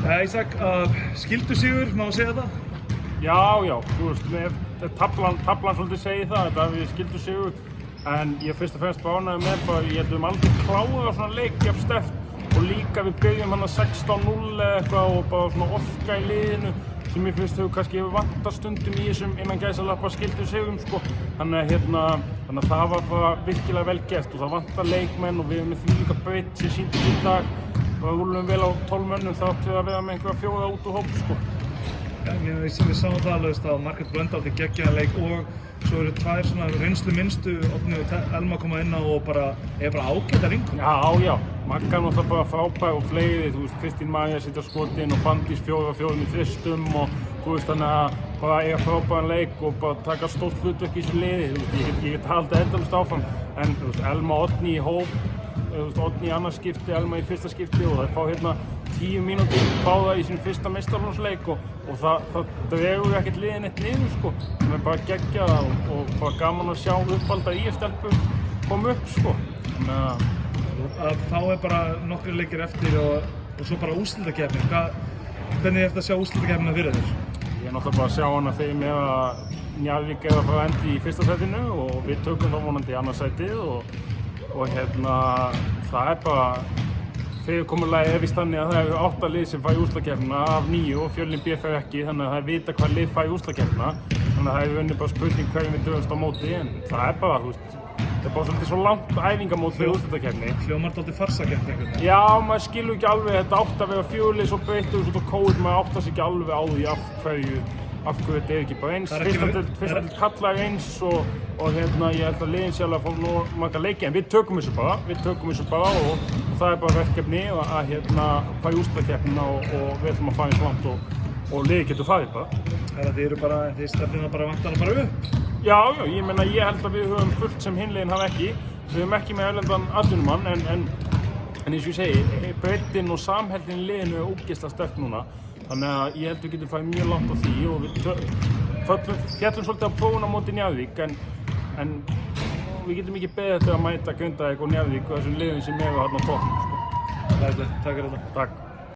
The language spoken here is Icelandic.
Ísak, skildusigur, má segja það? Já, þú veist, tablan svolítið segir það, þetta við skildusigur. En ég fyrst og fremst bara ánægður með bara, ég held við aldrei klárað svona leik jafn sterkt og líka við byrjum hann að 16-0 eða eitthvað og bara svona orka í liðinu sem ég finnst hefur kannski vantað stundum í þessum innan gæsalappa skildusigurum sko. Þannig að það var bara virkilega vel gert og það vantar leikmenn og við erum með því líka breytt sem sýndist í dag. Bara rúlum vel á 12 mönnum þátt við að vera með einhverja 4 út úr hóp sko. Við sáum það alveg að Margrét Blöndal til geggjaðan leik og svo eru tvær svona reynslu minnstu Oddný og Elma koma inn á og bara ágætar ringur. Já, Magga náttúrulega bara frábær og fleiri, þú veist, Kristín María situr skotinn og Fanndís 4-4 í þristum og þú veist þannig að bara eiga frábæran leik og bara taka stórt hlutverk í þessu liði, þú veist, ég get haldið endalaust áfram en þú veist, Elma og Oddný í hóp, þú veist, Oddný í annað skipti, Elma í fyrsta skipti og þeir fá hérna 10 mínútur báða í sín fyrsta meistaraflokksleik og það dregur ekkert liðið neitt niður sko, sem er bara geggjað og bara gaman að sjá uppalda IF-stelpur koma upp sko. Þá er bara nokkrir leikir eftir og svo bara úrslitakeppnin. Hvernig er þetta að sjá úrslitakeppnina fyrir þér? Ég er náttúrulega bara að sjá hana þegar með að Njarðvík er að fara að enda í fyrsta sætinu og við tökum þá vonandi í annað sætið og það er bara fyrirkomulagið er víst þannig að það eru 8 lið sem fá í úrslitakeppnina af 9 og Fjölnir B fær ekki þannig að það er vita hvað lið fær í úrslitakeppnina þannig að það er rauninni bara spurning hverjum við dögumst á móti en það er bara, þú veist, það er bara svolítið svo langt æfingamót fyrir úrslitakeppni. Hljómar dálítið farsakeppni einhvern veginn. Já, maður skilur ekki alveg, þetta átt að vera 4 lið svo breyttur út á COVID, maður áttar sig ekki alveg á því af hverju þetta er ekki bara eins. Fyrsta deild karla er eins og ég held að liðin sjálf að fá nú marga leiki en við tökum þessu bara og það er bara verkefni að fara í úrslitakeppnina og við ætlum að fara eins langt og liðið getur farið bara. Þið stefnið það bara vantar bara upp? Já, ég meina ég held að við höfum fullt sem hinliðin hafa ekki. Við höfum ekki með erlendan atvinnumann en eins og ég segi, breiddin og samheldin í liðinu er ógeðslega sterk núna. Þannig að ég held að við getum farið mjög langt á því og við fjallum svolítið á prófuna á móti Njarðvík en við getum ekki beðið eftir að mæta Grindavík og Njarðvík og þessum liðum sem eru þarna á toppnum sko. Takk fyrir þetta. Takk.